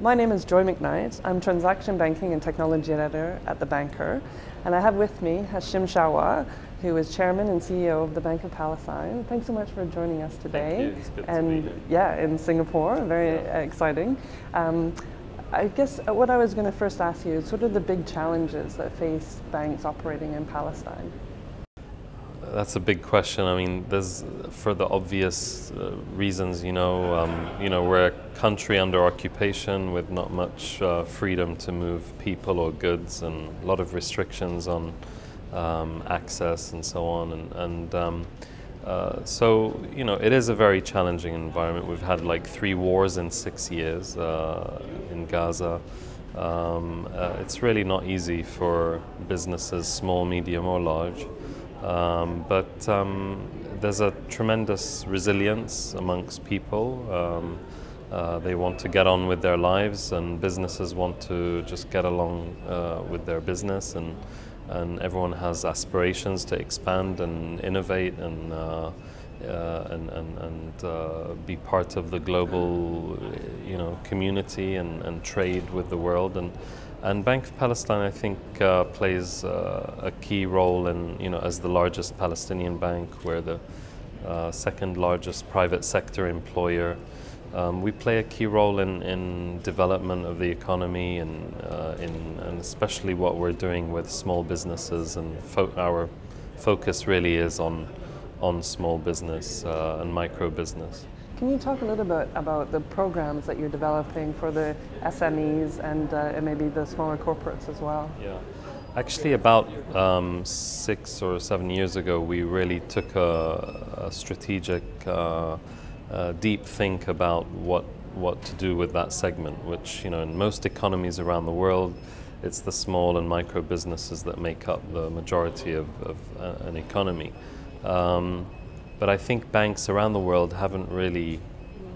My name is Joy Macknight. I'm Transaction Banking and Technology Editor at The Banker. And I have with me Hashim Shawa, who is Chairman and CEO of the Bank of Palestine. Thanks so much for joining us today. Thank you. It's good and to be here. Yeah, in Singapore, very exciting. I guess what I was going to first ask you is what are the big challenges that face banks operating in Palestine? That's a big question. I mean, there's, for the obvious reasons, we're a country under occupation with not much freedom to move people or goods, and a lot of restrictions on access and so on. So it is a very challenging environment. We've had like 3 wars in 6 years in Gaza. It's really not easy for businesses, small, medium, or large. But there's a tremendous resilience amongst people. They want to get on with their lives, and businesses want to just get along with their business, and everyone has aspirations to expand and innovate and be part of the global community and trade with the world. And Bank of Palestine, I think, plays a key role in, as the largest Palestinian bank. We're the second largest private sector employer. We play a key role in development of the economy and especially what we're doing with small businesses. And our focus really is on small business and micro business. Can you talk a little bit about the programs that you're developing for the SMEs and maybe the smaller corporates as well? Yeah, actually about 6 or 7 years ago, we really took a strategic, deep think about what to do with that segment, which, in most economies around the world, it's the small and micro businesses that make up the majority of an economy. But I think banks around the world haven't really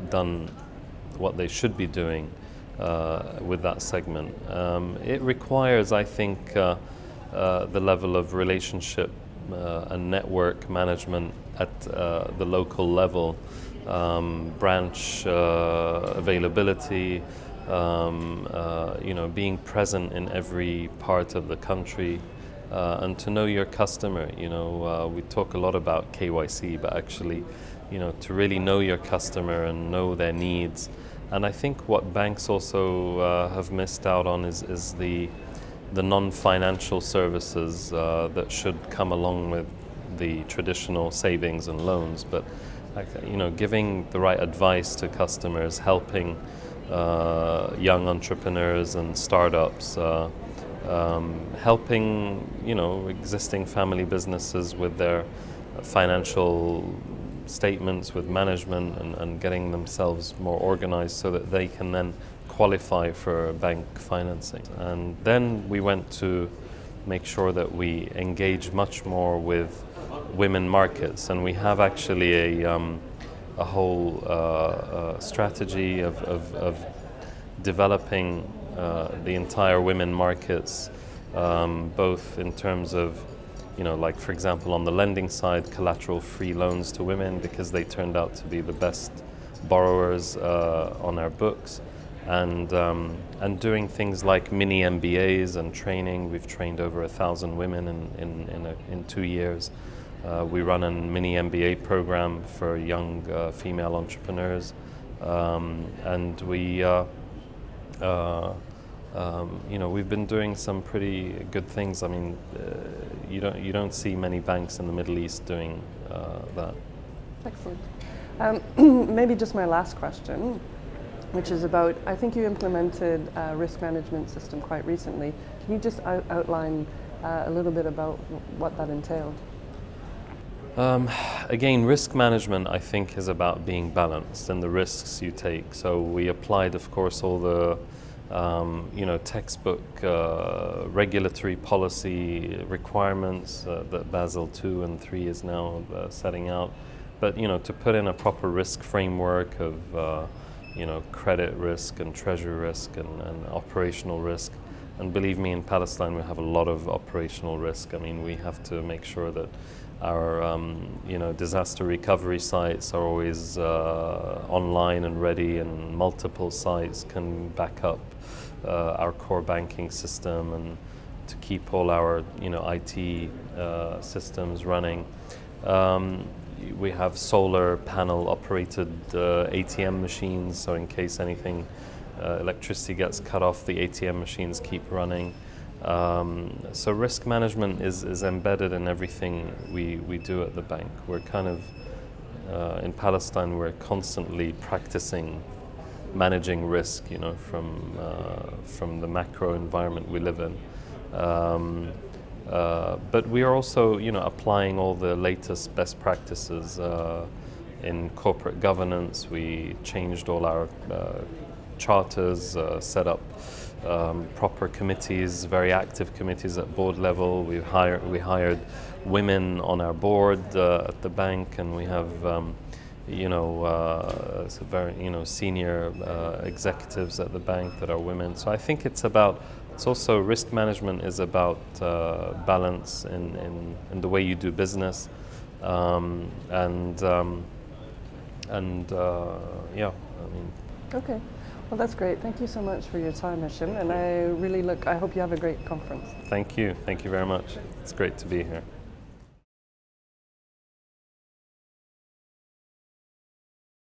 done what they should be doing with that segment. It requires, I think, the level of relationship and network management at the local level, branch availability, being present in every part of the country. And to know your customer, we talk a lot about KYC, but actually, to really know your customer and know their needs. And I think what banks also have missed out on is the non-financial services that should come along with the traditional savings and loans. But giving the right advice to customers, helping young entrepreneurs and startups. Helping existing family businesses with their financial statements, with management, and getting themselves more organized so that they can then qualify for bank financing. And then we went to make sure that we engage much more with women markets, and we have actually a whole strategy of developing the entire women markets, both in terms of, like for example on the lending side, collateral-free loans to women because they turned out to be the best borrowers on our books, and doing things like mini MBAs and training. We've trained over 1,000 women in 2 years. We run a mini MBA program for young female entrepreneurs, and we. We've been doing some pretty good things. I mean, you don't see many banks in the Middle East doing that. Excellent. Maybe just my last question, which is about, I think you implemented a risk management system quite recently. Can you just outline a little bit about what that entailed? Again, risk management, I think, is about being balanced in the risks you take. So we applied, of course, all the textbook regulatory policy requirements that Basel II and III is now setting out. But to put in a proper risk framework of credit risk and treasury risk and operational risk, And believe me, in Palestine we have a lot of operational risk. I mean, we have to make sure that our disaster recovery sites are always online and ready, and multiple sites can back up our core banking system, and to keep all our IT systems running. We have solar panel operated ATM machines, so in case anything electricity gets cut off, the ATM machines keep running. So risk management is embedded in everything we do at the bank. We're kind of, in Palestine, we're constantly practicing managing risk, from the macro environment we live in. But we are also, applying all the latest best practices in corporate governance. We changed all our charters, set up proper committees, very active committees at board level. We hired women on our board at the bank, and we have very senior executives at the bank that are women. So I think it's also risk management is about balance in the way you do business, Okay, well that's great. Thank you so much for your time, Hashim, and I hope you have a great conference. Thank you very much. It's great to be here.